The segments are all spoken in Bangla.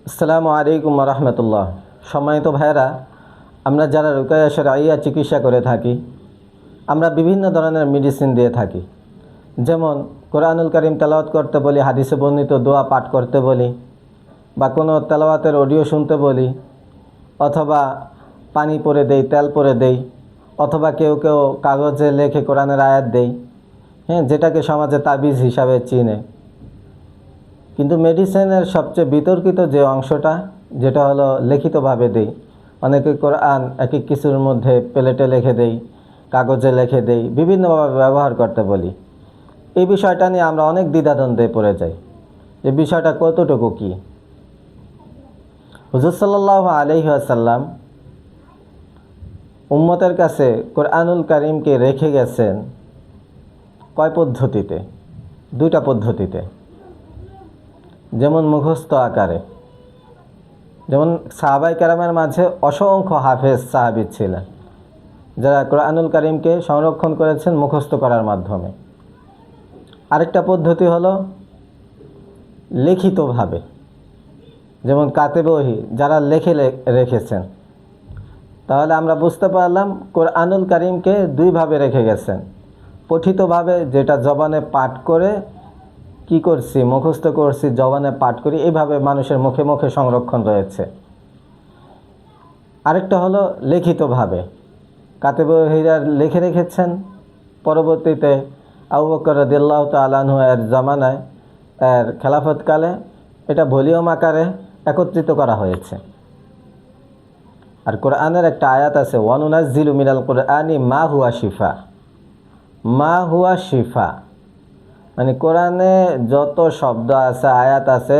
আসসালামু আলাইকুম রহমতুল্লাহ। সম্মানিত ভাইয়েরা, আমরা যারা রুকায়া শরঈয়া চিকিৎসা করে থাকি, আমরা বিভিন্ন ধরনের মেডিসিন দিয়ে থাকি। যেমন কোরআনুল কারীম তেলাওয়াত করতে বলি, হাদিসে বর্ণিত দোয়া পাঠ করতে বলি, বা কোনো তেলাওয়াতের অডিও শুনতে বলি, অথবা পানি পরে দেই, তেল পরে দেই, অথবা কেউ কেউ কাগজে লেখে কোরআনের আয়াত দেই, যেটাকে সমাজে তাবিজ হিসাবে চিনে। কিন্তু মেডিসিনের সবচেয়ে বিতর্কিত যে অংশটা, যেটা হলো লিখিতভাবে দেই। অনেকে কোরআন এক এক কিছুর মধ্যে প্লেটে লিখে দেই, কাগজে লিখে দেই, বিভিন্নভাবে ব্যবহার করতে বলি। এই বিষয়টা নিয়ে আমরা অনেক দ্বিধাদ্বন্দ্বে পড়ে যাই যে বিষয়টা কতটুকু কী। হুজুর সাল্লাল্লাহু আলাইহি ওয়াসাল্লাম উম্মতের কাছে কোরআনুল কারীমকে রেখে গেছেন কয় পদ্ধতিতে? দুইটা পদ্ধতিতে। যেমন মুখস্থ আকারে, যেমন সাহাবায়ে কেরামের মাঝে অসংখ্য হাফেজ সাহাবী ছিলেন যারা কোরআনুল কারীমকে সংরক্ষণ করেছেন মুখস্থ করার মাধ্যমে। আরেকটা পদ্ধতি হলো লিখিতভাবে, যেমন কাতেবে ওহী, যারা লিখে রেখেছেন। তাহলে আমরা বুঝতে পারলাম কোরআনুল কারীমকে দুইভাবে রেখে গেছেন। পঠিতভাবে, যেটা জবানে পাঠ করে কি করছি, মুখস্থ করছি, জবানে পাঠ করি, এইভাবে মানুষের মুখে মুখে সংরক্ষণ রয়েছে। আরেকটা হলো লিখিতভাবে, কাতেবে ওহীরা লিখে রেখেছেন, পরবর্তীতে আবু বকর রাদিয়াল্লাহু তাআলা আনহু এর জামানায়, এর খেলাফতকালে এটা ভলিউম আকারে একত্রিত করা হয়েছে। আর কোরআনের একটা আয়াত আছে, ওয়ানুনাজ্জিলু মিনাল কুরআনি মা হুয়া শিফা। মা হুয়া শিফা মানে কোরআনে যত শব্দ আছে, আয়াত আছে,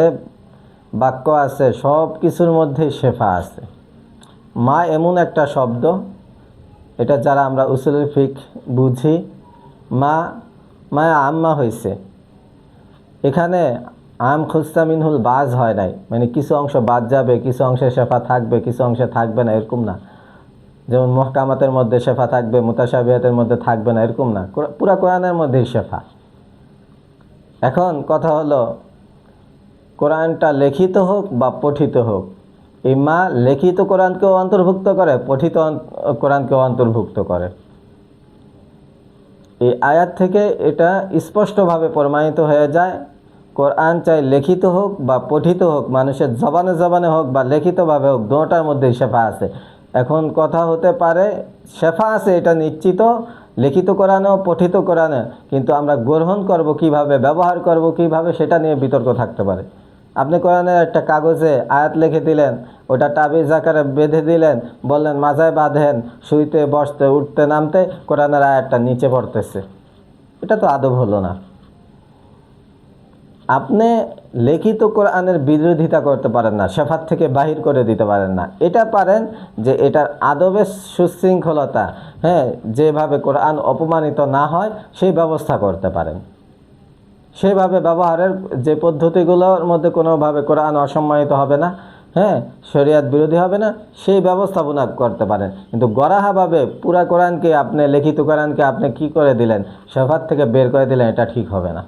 বাক্য আছে, সব কিছুর মধ্যেই শেফা আছে। মা এমন একটা শব্দ, এটা যারা আমরা উসুলুল ফিকহ বুঝি, মা আম্মা হয়েছে। এখানে আম খুস্তা মিনহুল বাজ হয় নাই, মানে কিছু অংশ বাদ যাবে, কিছু অংশে শেফা থাকবে, কিছু অংশে থাকবে না, এরকম না। যেমন মুহকামাতের মধ্যে শেফা থাকবে, মুতাশাবিহাতের মধ্যে থাকবে না, এরকম না। পুরা কোরআনের মধ্যেই শেফা। এখন কথা হলো, কোরআনটা লিখিত হোক বা পঠিত হোক, এই মা লিখিত কোরআনকেও অন্তর্ভুক্ত করে, পঠিত কোরআনকেও অন্তর্ভুক্ত করে। এই আয়াত থেকে এটা স্পষ্টভাবে প্রমাণিত হয়ে যায়, কোরআন চাই লিখিত হোক বা পঠিত হোক, মানুষের জবানে জবানে হোক বা লিখিতভাবে হোক, দুটোটার মধ্যেই শেফা আছে। এখন কথা হতে পারে শেফা আছে এটা নিশ্চিত, লিখিত কোরআনেও পঠিত কোরআনে, কিন্তু আমরা গ্রহণ করব কিভাবে, ব্যবহার করব কিভাবে, সেটা নিয়ে বিতর্ক থাকতে পারে। আপনি কোরআনের একটা কাগজে আয়াত লিখে দিলেন, ওটা তাবিজ আকারে বেঁধে দিলেন, বললেন মাজায় বাঁধেন, শুইতে বসতে উঠতে নামতে কোরআনের আয়াতটা নিচে পড়তেছে, এটা তো আদব হলো না। আপনি লিখিত কোরআনের বিরোধিতা করতে পারেন না, শেফাত থেকে বাহির করে দিতে পারেন না। এটা পারেন যে এটার আদবের সুশৃঙ্খলতা, যেভাবে কোরআন অপমানিত না হয় সেই ব্যবস্থা করতে পারেন। সেভাবে ব্যবহারের যে পদ্ধতিগুলোর মধ্যে কোনোভাবে কোরআন অসম্মানিত হবে না, শরিয়াত বিরোধী হবে না, সেই ব্যবস্থাপনা করতে পারেন। কিন্তু গরাহাভাবে পুরা কোরআনকে আপনি, লিখিত কোরআনকে আপনি কি করে দিলেন, শেফাত থেকে বের করে দিলেন, এটা ঠিক হবে না।